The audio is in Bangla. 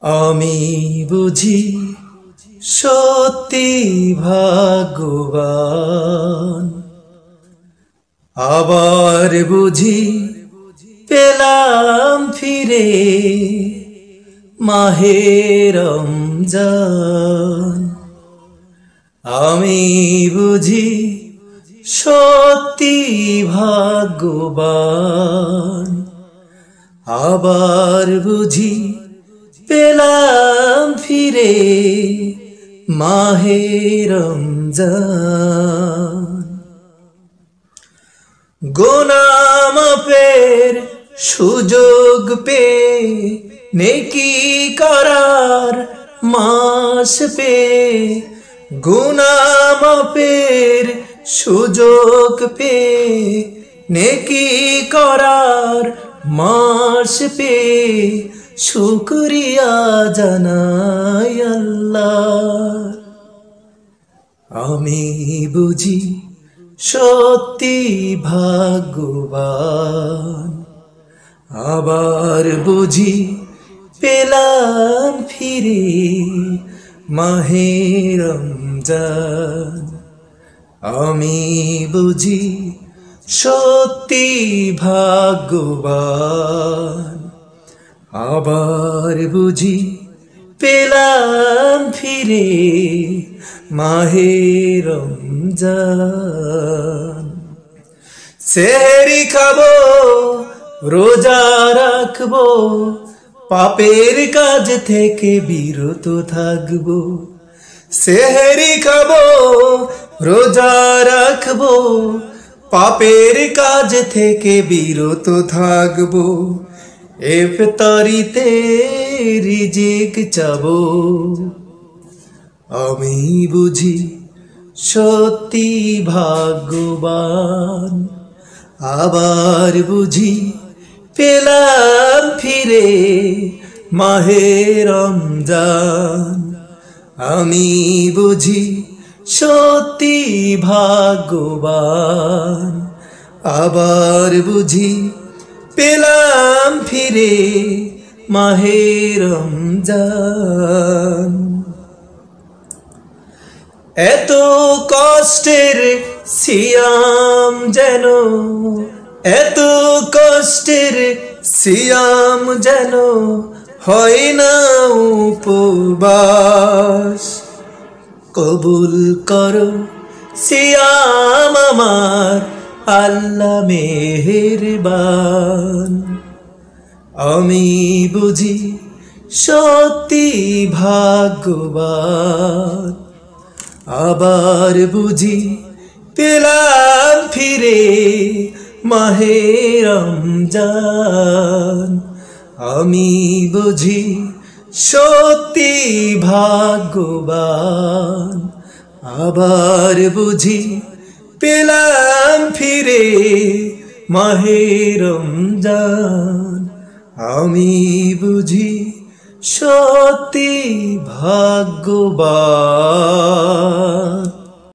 আমি বুঝি সত্যি ভাগ্যবান, আবার বুঝি পেলাম ফিরে মাহে রমজান। আমি বুঝি সত্যি ভাগ্যবান, আবার বুঝি পেলাম ফিরে মাহে রমজান। গুনাহ মাফের সুযোগ পেয়ে, নেকি করার মাস পেয়ে, গুনাহ মাফের সুযোগ পেয়ে, নেকি করার মাস পেয়ে শুকরিয়া জানাই আল্লাহ। আমি বুঝি সত্যি ভাগ্যবান, আবার বুঝি পেলাম ফিরে মাহে রমজান। আমি বুঝি সত্যি ভাগ্যবান, আবার বুঝি পেলাম ফিরে মাহে রমজান। সেহরি খাবো, রোজা রাখবো, পাপের কাজ থেকে বিরত থাকবো। সেহরি খাবো, রোজা রাখবো, পাপের কাজ থেকে বিরত থাকবো। ইফতারিতে রিজিক চাবো। আমি বুঝি সত্যি ভাগ্যবান, আবার বুঝি পেলাম ফিরে মাহে রমজান। আমি বুঝি সত্যি ভাগ্যবান, আবার বুঝি পেলাম ফিরে মাহে রমজান। এত কষ্টের সিয়াম যেন, এত কষ্টের সিয়াম যেন হয় না উপবাস। কবুল করো সিয়াম আমার আল্লাহ মেহেরবান। আমি বুঝি সত্যি ভাগ্যবান, আবার বুঝি পেলাম ফিরে মাহে রমজান। আমি বুঝি সত্যি ভাগ্যবান, আবার বুঝি পেলাম ফিরে মাহে রমজান। আমি বুঝি সত্যি ভাগ্যবান।